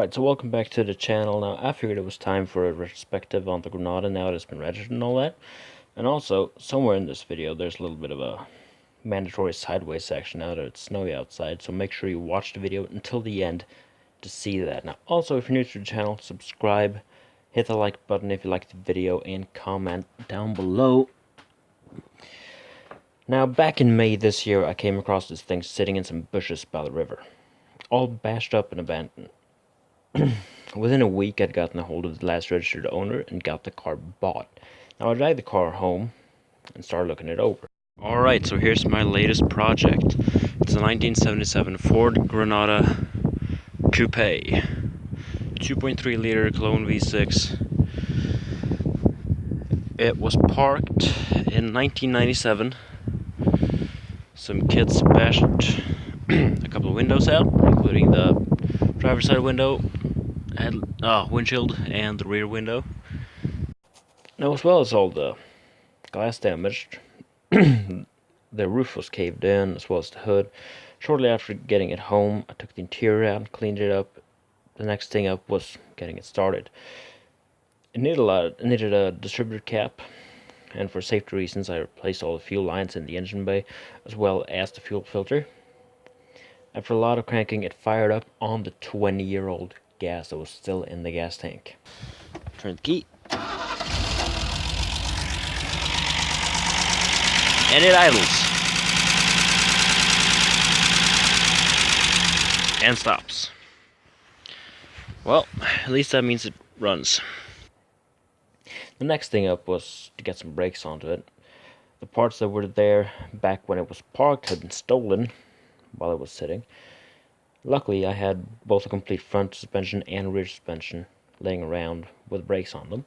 Alright, so welcome back to the channel. Now, I figured it was time for a retrospective on the Granada now that it's been registered and all that. And also, somewhere in this video, there's a little bit of a mandatory sideways section now that it's snowy outside, so make sure you watch the video until the end to see that. Now, also, if you're new to the channel, subscribe, hit the like button if you liked the video, and comment down below. Now, back in May this year, I came across this thing sitting in some bushes by the river, all bashed up and abandoned. Within a week, I'd gotten a hold of the last registered owner and got the car bought. Now, I dragged the car home and started looking it over. Alright, so here's my latest project. It's a 1977 Ford Granada Coupe. 2.3 liter Cologne V6. It was parked in 1997. Some kids bashed a couple of windows out, including the driver's side window, windshield, and the rear window. Now, as well as all the glass damaged, the roof was caved in, as well as the hood. Shortly after getting it home, I took the interior out and cleaned it up. The next thing up was getting it started. It needed a distributor cap, and for safety reasons, I replaced all the fuel lines in the engine bay, as well as the fuel filter. After a lot of cranking, it fired up on the 20-year-old gas that was still in the gas tank. Turn the key. And it idles. And stops. Well, at least that means it runs. The next thing up was to get some brakes onto it. The parts that were there back when it was parked had been stolen while it was sitting. Luckily, I had both a complete front suspension and rear suspension laying around with brakes on them.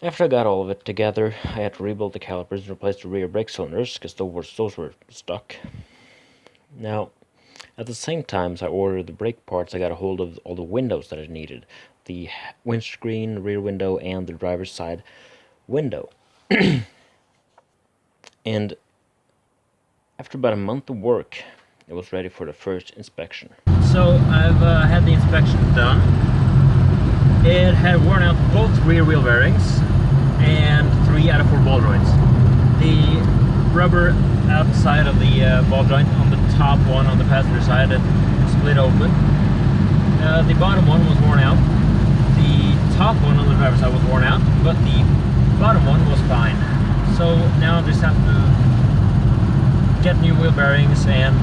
After I got all of it together, I had to rebuild the calipers and replace the rear brake cylinders because those were stuck. Now, at the same time as I ordered the brake parts, I got a hold of all the windows that I needed. The windscreen, rear window, and the driver's side window. And after about a month of work, it was ready for the first inspection. So I've had the inspection done. It had worn out both rear wheel bearings and 3 out of 4 ball joints. The rubber outside of the ball joint on the top one on the passenger side had split open. The bottom one was worn out. The top one on the driver's side was worn out, but the bottom one was fine. So now I just have to get new wheel bearings and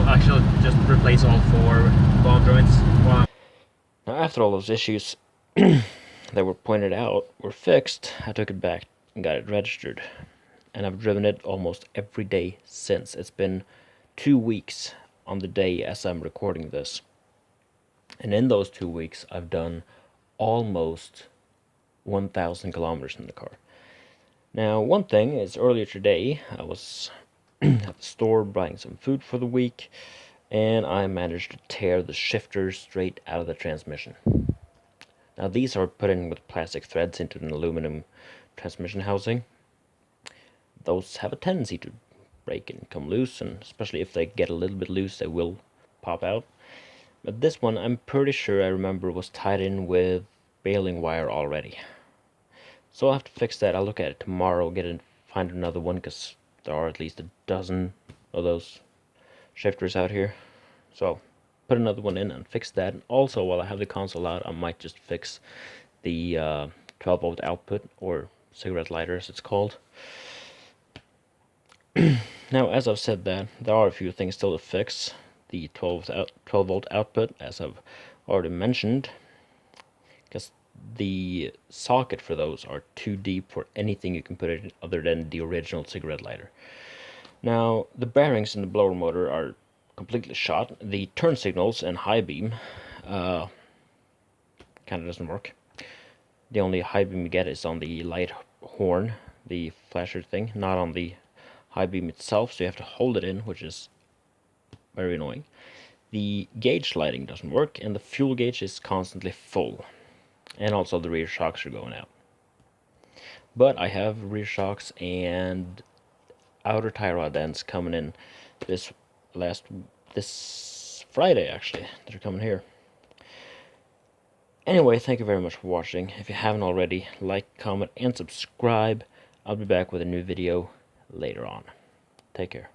actually just replace all 4 ball joints. Wow. Now, after all those issues that were pointed out were fixed, I took it back and got it registered. And I've driven it almost every day since. It's been 2 weeks on the day as I'm recording this. And in those 2 weeks, I've done almost 1,000 kilometers in the car. Now, one thing is, earlier today, I was at the store buying some food for the week, and I managed to tear the shifter straight out of the transmission. Now, these are put in with plastic threads into an aluminum transmission housing. Those have a tendency to break and come loose, and especially if they get a little bit loose, they will pop out. But this one, I'm pretty sure I remember was tied in with baling wire already. So I'll have to fix that. I'll look at it tomorrow, find another one, because there are at least a dozen of those shifters out here. So put another one in and fix that. And also, while I have the console out, I might just fix the 12-volt output, or cigarette lighter as it's called. Now, as I've said that, there are a few things still to fix. The 12-volt output, as I've already mentioned, because the socket for those are too deep for anything you can put in other than the original cigarette lighter. Now, the bearings in the blower motor are completely shot. The turn signals and high beam kind of doesn't work. The only high beam you get is on the light horn, the flasher thing, not on the high beam itself, so you have to hold it in, which is very annoying. The gauge lighting doesn't work, and the fuel gauge is constantly full. And also the rear shocks are going out. But I have rear shocks and outer tie rod ends coming in this Friday, actually. They're coming here. Anyway, thank you very much for watching. If you haven't already, like, comment, and subscribe. I'll be back with a new video later on. Take care.